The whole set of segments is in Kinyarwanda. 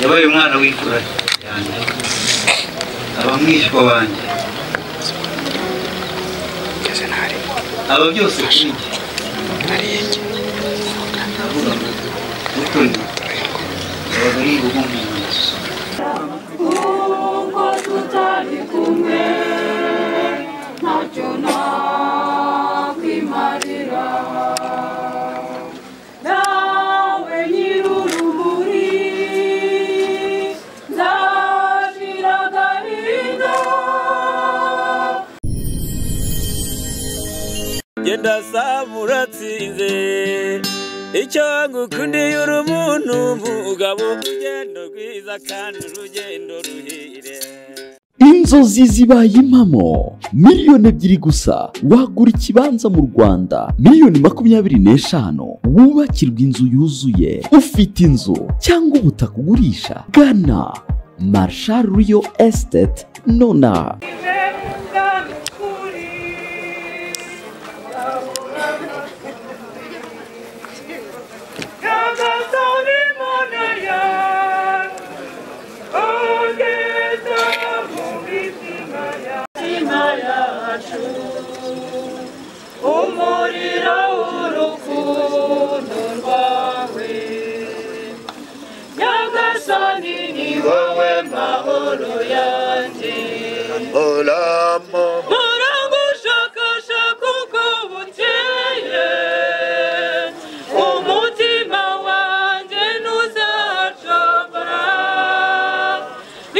yabaye umwana w'ikura cyane abamwishwa wanjye aba byose kuri njye ukuri abagari ubundi uko tutari kumwe ntacyo nakwimarira nawe nyir'urumuri nzashira agahinda genda samuratsinze icyo ngukundiye uri umuntu mugabo urugendo rwiza kandi urugendo ruhire inzozi zibaye impamo miliyoni 2 gusa wagura ikibanza mu Rwanda miliyoni 25 wubakirwa inzu yuzuye ufite inzu cyangwa ubutaka ugurisha gana Marshal Real Estate nona umuriro w'urukundo rwawe nyagasani ni wowe mahoro yanjye muragushakashaka uko bukeye umutima wanjye ntuzacogora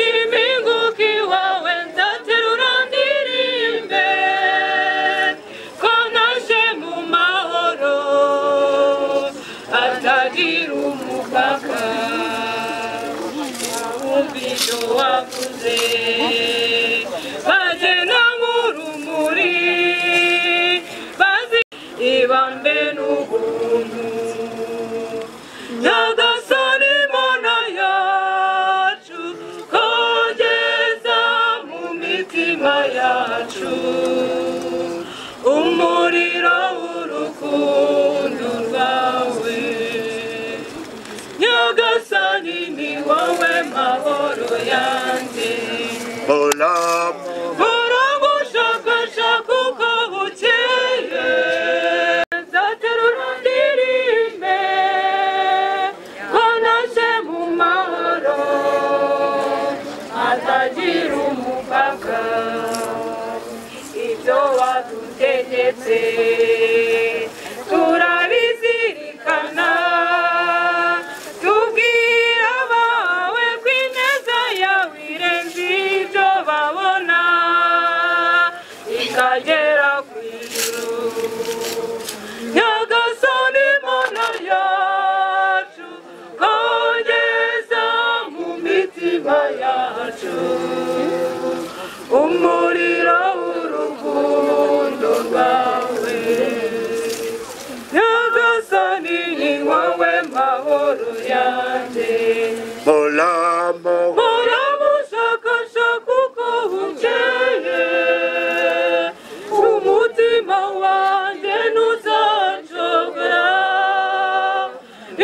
impinguka iwawe nzaterura ndirimbe ko naje mu mahoro atagira umupaka wumvise wavuze bagena mu rumuri bazi ibambe n'ubuntu nyagasani mana yacu kogeza mu mitima yacu umuriro w'urukundo rwawe nyagasani ni wowe mahoro yanjye muragushakashaka uko bukeye nzaterura ndirimbe ko naje mu mahoro atagira umupaka ibyo wadutegetse turabizirikana tubwira abawe ko ineza yawe irenze ibyo babona ikagera ku ijuru nyagasani mana yacu kogeza mu mitima yacu umuriro w'urukundo rwawe nyagasani ni wowe mahoro yanjye muramushakashaka uko bukeye umutima wanjye ntuzacogora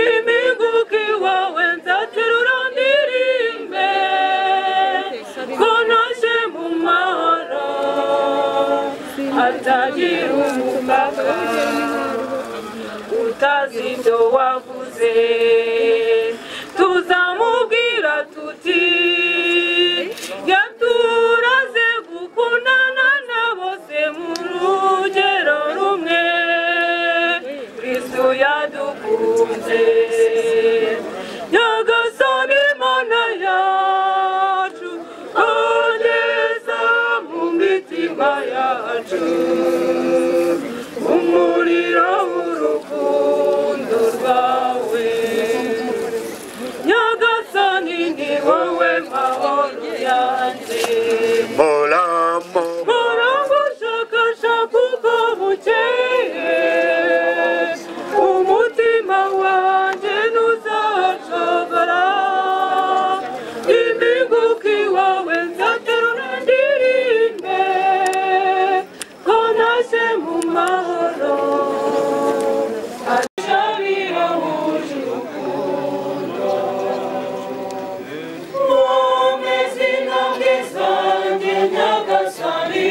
impinguka iwawe nzaterura ndirimbe ko naje mu mahoro atagira umupaka utazi ibyo wavuze tuzamubwira tuti yaturaze gukundana na bose mu rugero rumwe Kristo yadukunze nyagasani mana yacu kogeza mu mitima yacu umuriro w'urukundo rwawe nyagasani ni wowe amahoro ashabira huje urukundo umeze intambwe zanjye nyagasani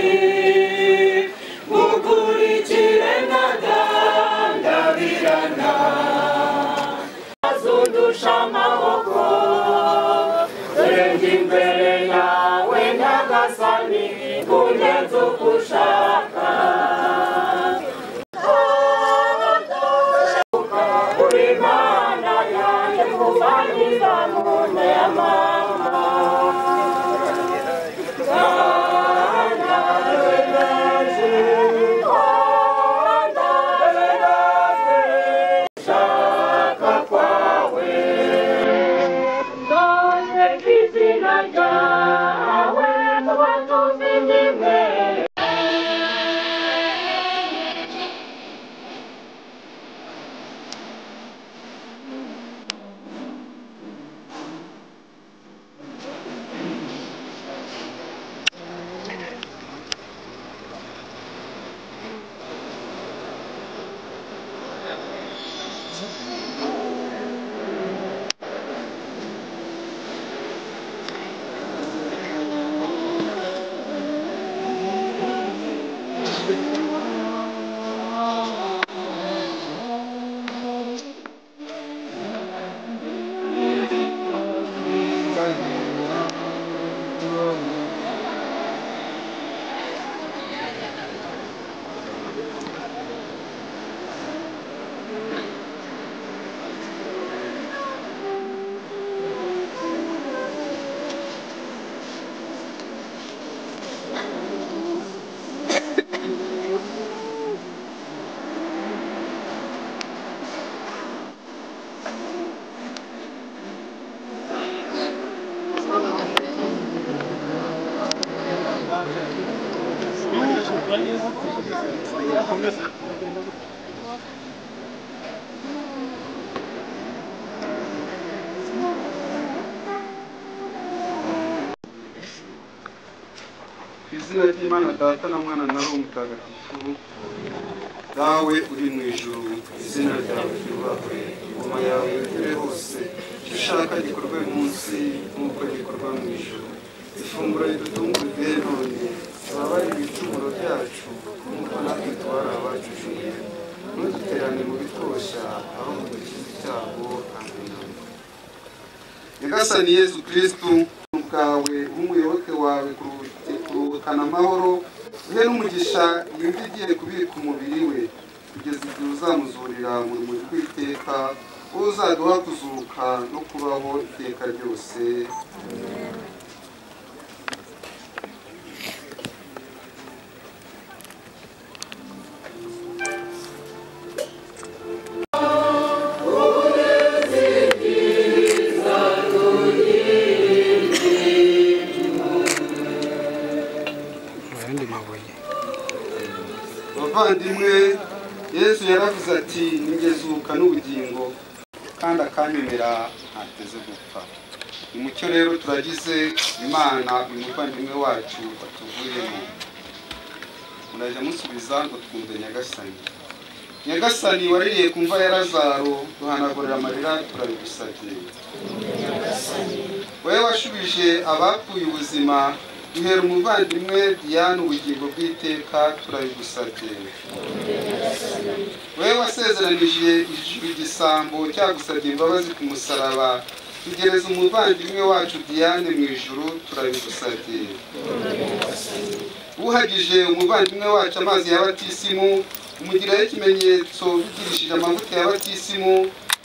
mukurikire ntadandabirana azundusha amaboko dore ndi imbere yawe nyagasani kungenza uko ushaka uri Mana yanjye kuva nkiva mu nda ya mama shaka kwawe ndone izina ryawe mu batuvindimwe izina ry'Imana Data na Mwana na Roho Mutagatifu dawe uri mu ijuru izina ryawe ryubahwe ingoma yawe yogere hose icyo ushaka gikorwe munsi nk'uko gikorwa mu ijuru ifunguro ridutungurire none tubabarire ibicumuro byacu nk'uko natwe tubara abacumuye ntuduterane mu bitwoshya aho dukize icyago amen. Nyagasani Yezu Kristu bwawe umuyoboke wawe kuruhukana amahoro uhe n'umugisha yumva igiye kubika umubiri we kugeza igihe uzamuzurira mu rumuri rw'iteka wowe uzaduha kuzuka no kubaho iteka ryose. Bavandimwe, Yesu yaravuze ati ningezuka n'ubugingo kandi akanyemera ntateze gupfa. Umucyo rero turagize Imana uyu muvandimwe wacu watuvuyemo. Murajya musubiza ngo twumve Nyagasani. Nyagasani waririye ku mva ya Lazaro duhanagurira amarira turabigusabye. Wowe washubije abapfuye ubuzima duhera umuvandimwe Diane ubugingo bw'iteka turabigusabye. Wowe wasezeranije ijuru igisambo cyagusabye imbabazi ku musaraba tugereza umuvandimwe wacu Diane mu ijuru turabigusabye. Uhagije umuvandimwe wacu amazi ya batisimu umugiraho ikimenyetso bigirishije amavuta ya batisimu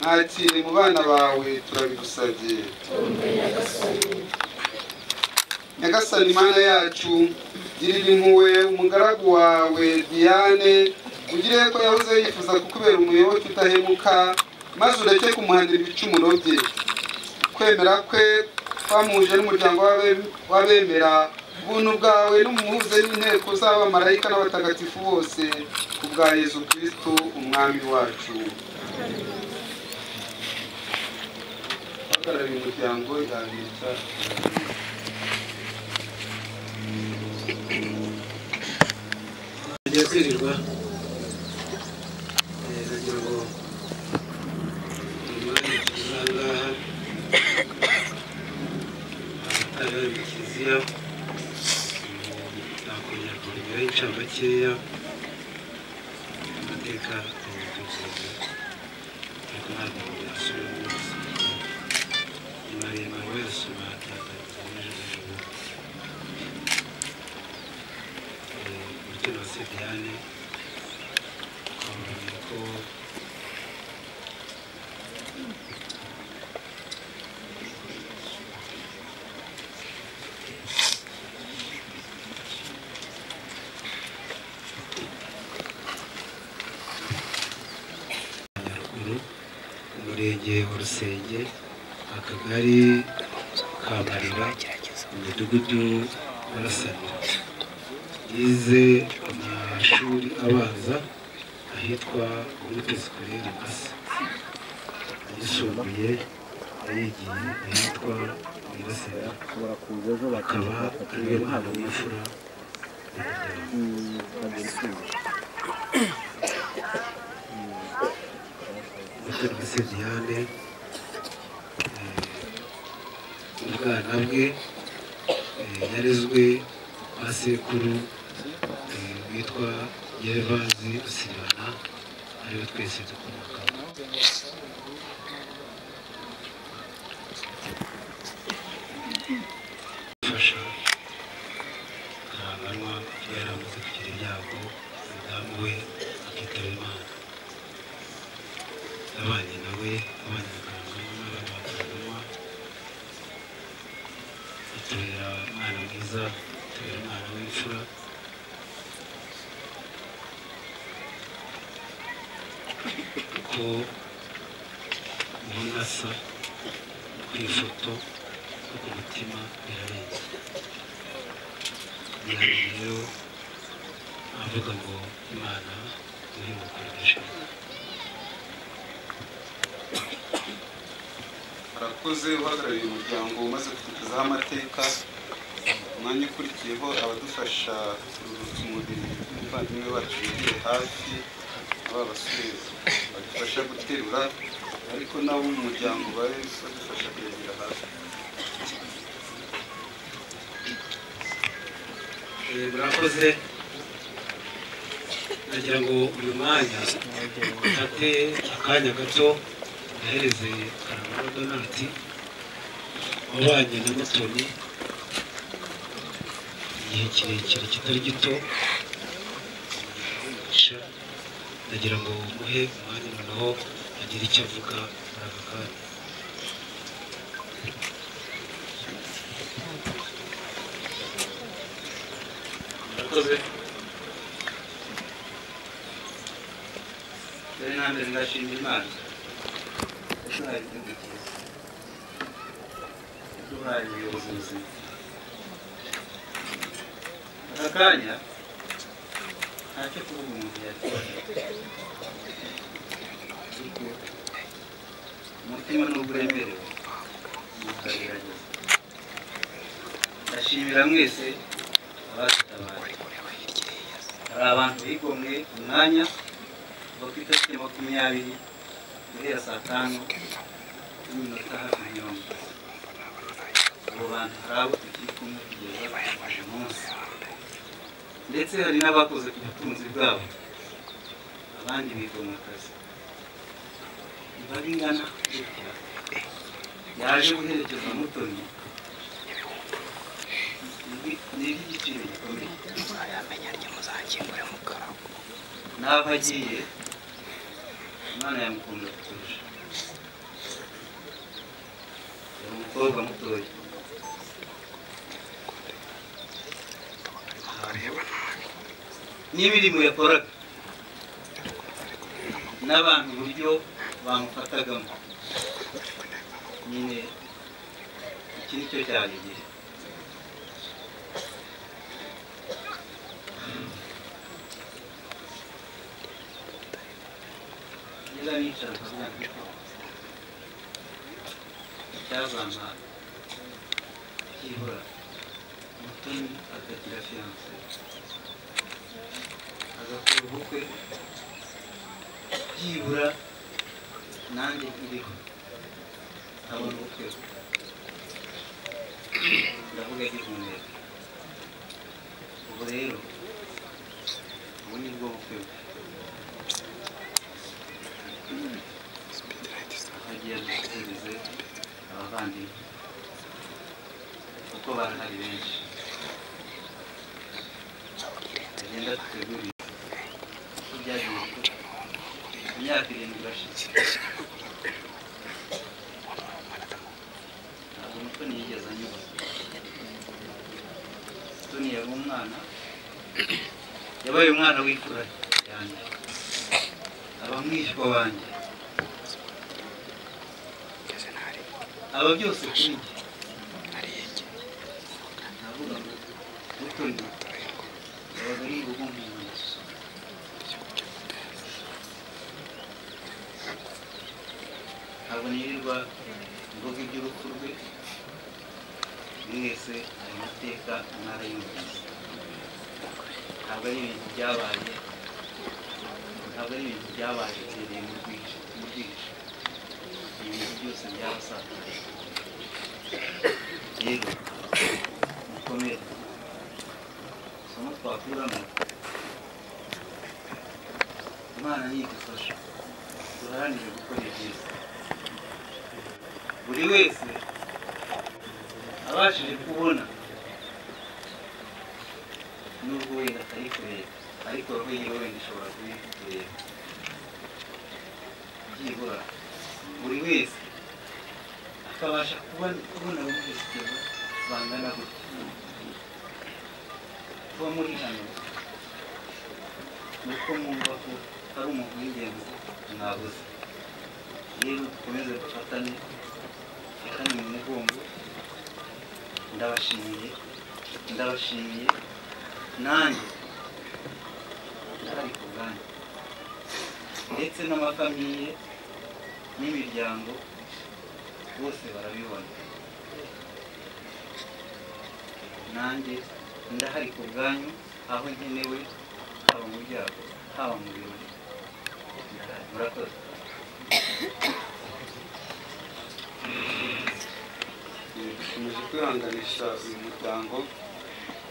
mwakire mu bana bawe turabigusabye. Nyagasani Mana yacu girira impuhwe umugaragu wawe Diane ugire ko yahoze yifuza kukubera umuyoboke udahemuka maze ureke kumuhanira ibicumuro bye. Kwemera kwe kwamuhuje n'umuryango w'abemera ubuntu bwawe n'umuhuze n'inteko z'abamarayika n'abatagatifu bose kubwa Yezu Kristo umwami wacu. Bakaraba umuryango yabitsa kwirirwa atari mu kiliziya nakongera kongeraho incamakeya amateka y'ubuvuzi ariko ntabwo yasubira rwose ni maremare wayasoma atandukanye n'ijoro Martin Diane twabonye ko umurenge wa Rusenge akagari ka Marira umudugudu wa Rasanira yize amashuri abanza ahitwa Groupe Scolaire Massa yisumbuye yayigiye ahitwa Mirasera akaba ari umwana w'imfura Dr. Diane ubwana bwe yarezwe kwa sekuru witwa Gervazi Rusibana ariwe twese dukomokaho gufasha Karanganwa yari amaze kugira ibyago umudamu we akitaba Imana abanye nawe abanye na Karanganwa n'abana ba Karanganwa atubera umwana mwiza atubera umwana w'imfura ko ubona asa ku ifoto no ku mutima birarenze rero avuga ngo Imana iri gukoresha arakoze uhagarariye umuryango umaze kutugezaho amateka umwanya ukurikiyeho abadufasha kururutsa umubiri umuvandimwe wacu yagiye hafi aba basore badufasha guterura ariko nabo mu muryango bari badufasha kuyagera hafi murakoze nagira ngo uyu mwanya ufate akanya gato ahereze Karanganwa Donati wabanye na Mutoni igihe kirekire kitari gito nagira ngo muhe umwanya noneho agire icyo avuga muri aka kanya murakoze mbere na mbere ndashimira Imana yaduhaye igihugu cyiza yaduhaye ubuyobozi buzima aka kanya ntacyo kuvuga umuntu yakora ariko umutima nubwo uremerewe mukagerageza ndashimira mwese abadutabaye hari abantu bigomwe umwanya kuva ku itariki 20 guhera saa 5 n'iminota hafi 40 abo bantu hari abo tukiri kumwe kugeza uyu munsi ndetse hari n'abakoze ku butunzi bwabo abandi bigomwe akazi ntibabingana gutya yaje guherekeza Mutoni ni igiciro gikomeye n'aho agiye Imana yamukunda kuturusha yari umukobwa mutoya n'imirimo yakoraga n'abantu uburyo bamufatagamo nyine iki nicyo cyari igihe niba nicara nkavuga ko icyazampa byibura Mutoni akagira fiyanse agakora ubukwe byibura nanjye iriho abona ubukwe nibwo yagize umwete ubu rero ubu nibwo bukwe agiye gusubirize abavandimwe kuko barahari benshi agenda dutegurira uko byagiye imyaka 7 irashize ntabwo Mutoni yigeze anyubaha Mutoni yari umwana yabaye umwana w'imfura yanjye aba mwishywa wanjye aba byose kuri njye navuga ngo Mutoni yabaga ari urugo nk'umuntu ntabwo nirirwa mvuga iby'urupfu rwe mwese ayo mateka mwarayumvise ntabwo ari ibintu byabaye byereye mu bwica ibintu byose byabasakaye rero mukomere isomo twakuramo Imana nidufasha duharanire gukora ibyiza buri wese abashije kubona nubwo wenda atari kureba ariko roho yiwe wenda ishobora kureba byibura buri wese akabasha kubona abamukurikiza bangana gutya kuba muri hano ni uko mwumva ko ari umuntu w'ingenzi mwabuze rero dukomeze dufatane mu mugongo ndabashimiye nanjye ndahari ku bwanyu ndetse n'amafamiye n'imiryango bose barabibona nanjye ndahari ku bwanyu aho nkenewe haba mu byago haba mu birori murakoze dukomeje kwihanganisha uyu muryango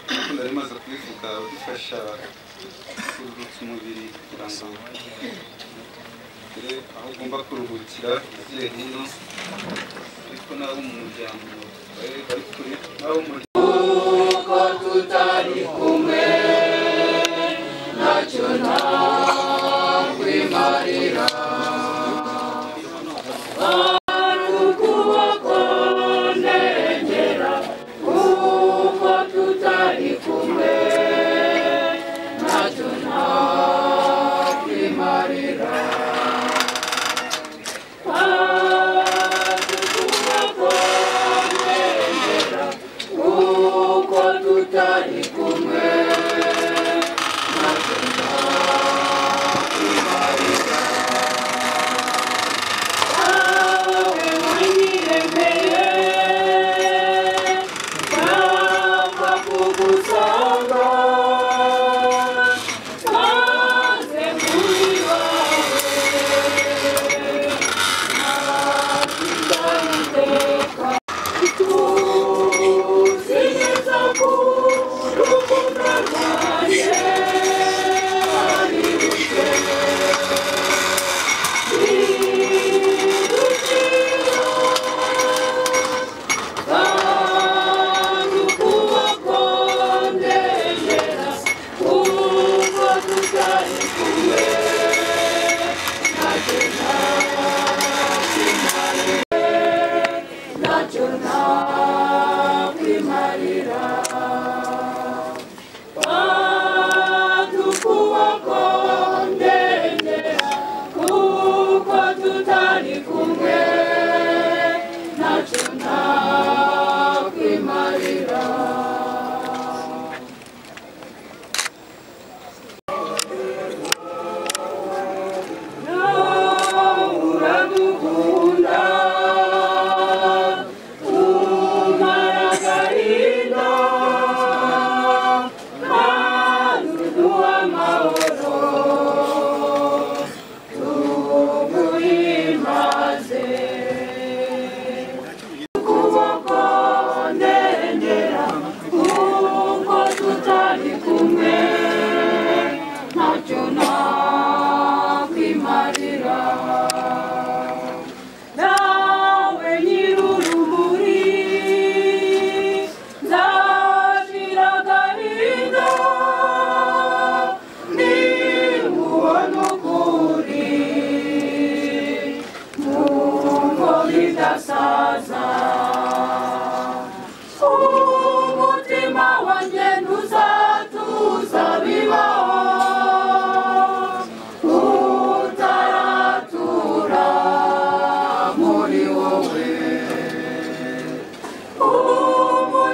kuko nari maze kubivuga bifasha kuruhutsa umubiri kugira ngo ugere aho ugomba kuruhukira ugiye hino ariko n'abo mu muryango bari kure n'abo mu uko tutari kumwe ntacyo nakwimarira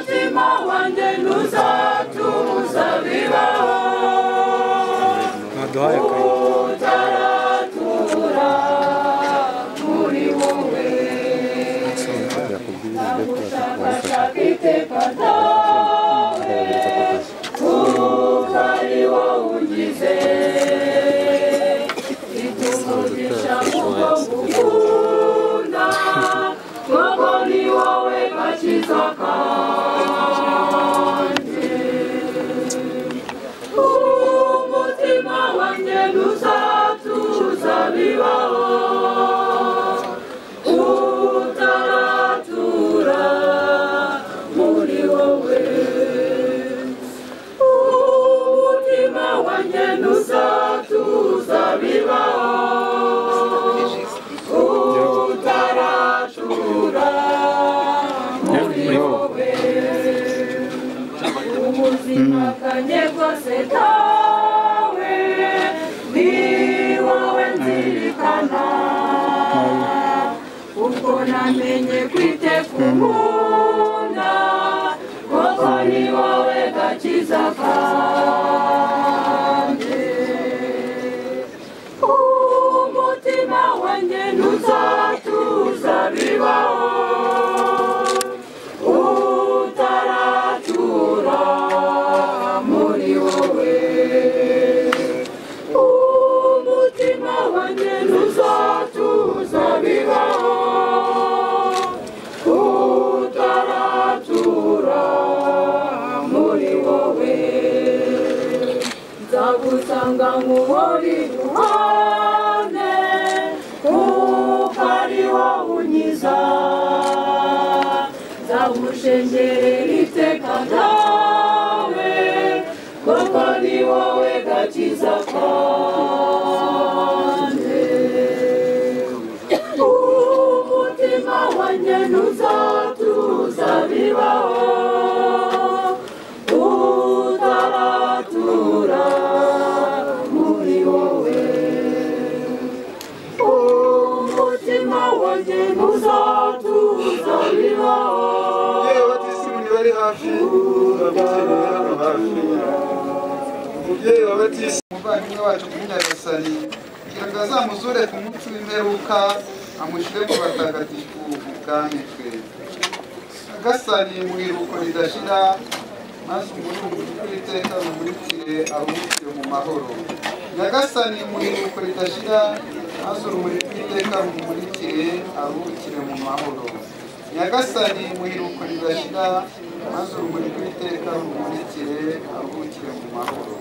umutima wanjye ntuzatuza bibaho utaratura muri wowe ndagushaka iteka ryawe kuko ari wowe ungize itumugisha kuko ngukunda kuko ni wowe gakiza kanjye umutima wanjye ntuzatuza bibaho utaratura muri wowe umutima wanjye ntuzatuza bibaho utaratura muri wowe ubuzima bwanjye bwose tawe ni wowe nzirikana ubwo namenye kwiteka unkunda kuko ni wowe gakiza kanjye umutima wanjye ntuzatuza bibaho utaratura muri wowe umutima wanjye ntuzatuza bibaho utaratura muri wowe nzagusanga nk'uwari iruhande kuko ari wowe unkiza nzagushengerera iteka ryawe kuko ni wowe gakiza kanjye umutima wanjye ntuzatuza bibaho utaratura muri wowe umutima wanjye ntuzatuza bibaho yewe batisimu ntibari hafi ababyeyi hano hafi umubyeyi wa batisimu umuvandimwe wacu kuri Nyagasani kugira ngo azamuzure ku munsi w'imperuka amushyire mu batagatifu ubwami bwe Nyagasani mu iruhuko ridashira maze umurungu w'iteka rumurikire aruhukire mu mahoro Nyagasani mu iruhuko ridashira maze urumuri rw'iteka rumurikire aruhukire mu mahoro Nyagasani mu iruhuko ridashira maze urumuri rw'iteka rumurikire aruhukire mu mahoro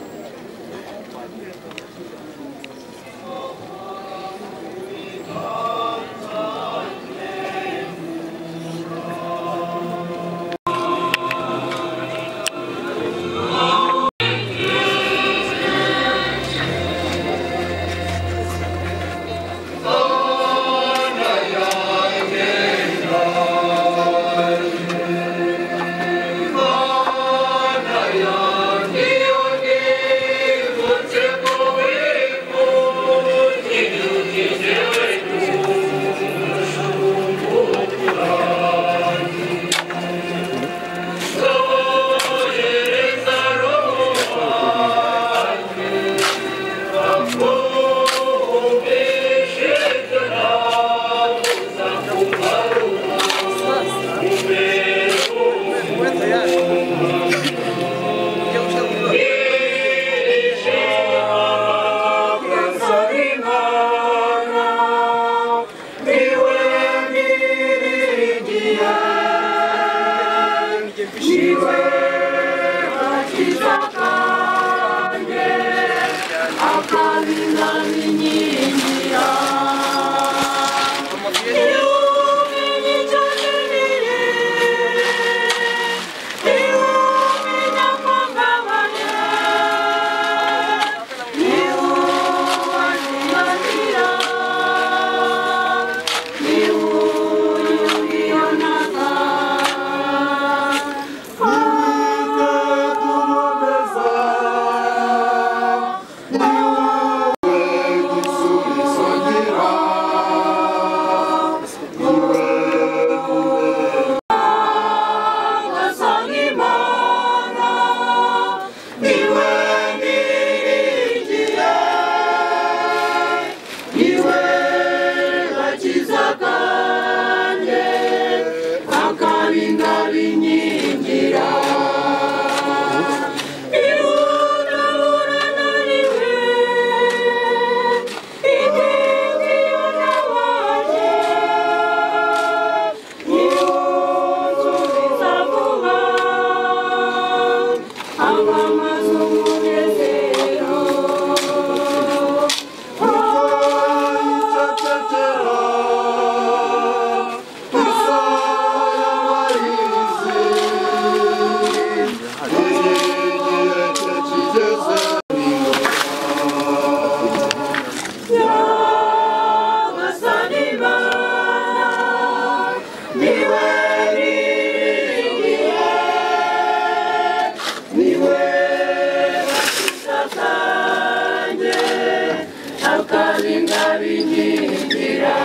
abingabingira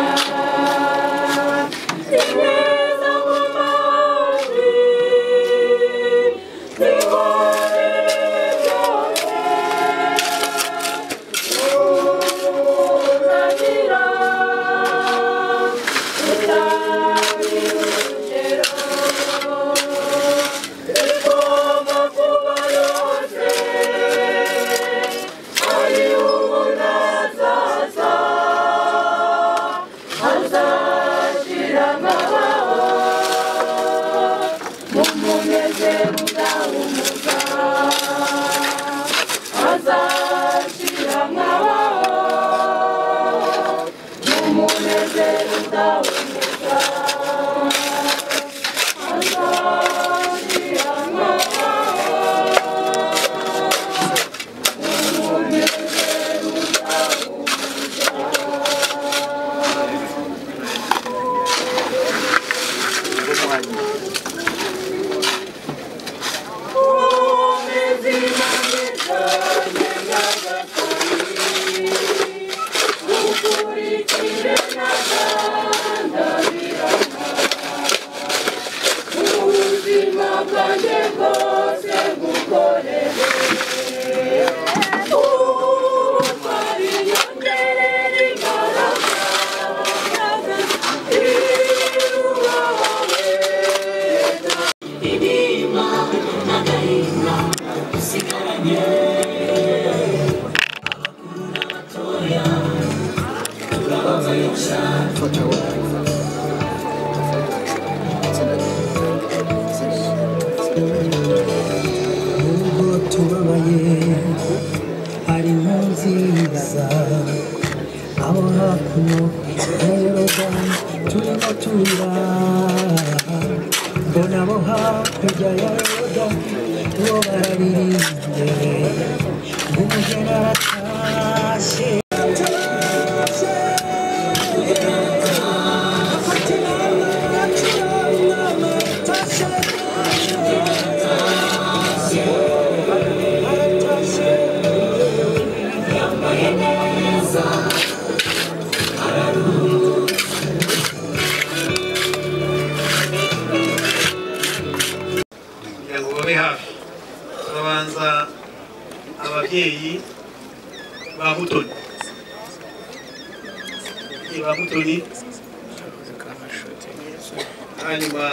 ineza mu mazi niwabire byose uzagira utagira urugero igomba kuba yose ari ubu n'azaza azashira nkabaho mu munezero udahumuza azashira nkabaho mu munezero udahumuza azashira ubuzima bwanjye bwose gukorere utwara inyongerera imbaraga irubawe inima n'agahinda dusigaranye abakuru n'abatoya turababaye nubwo tubabaye hari nziza aho hakuno heroga turimo tura mbona abo hakurya ya yoda bo barabirimbye umugeni aratashye kugira ngo babe hafi babanza ababyeyi ba Mutoni hanyuma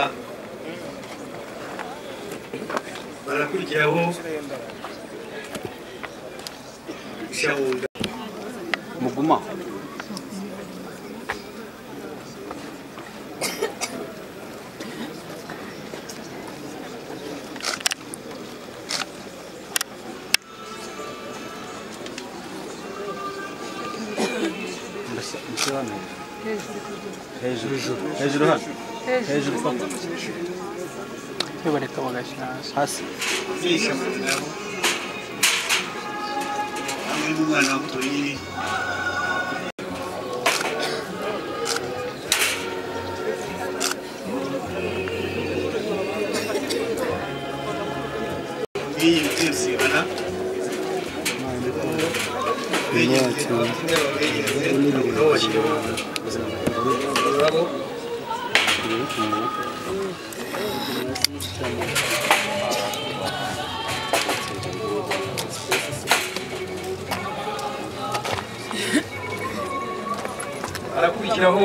barakurikiraho Shawunda Muguma hejuru hano hejuru bareka bagashyira hasi zisha mugabo hamwe n'umwana wa Mutoni iyi bituzibana arakurikiraho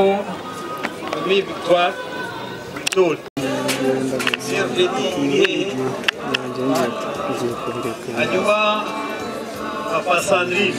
muri Victoire Victoire hanyuma Papa Sandrine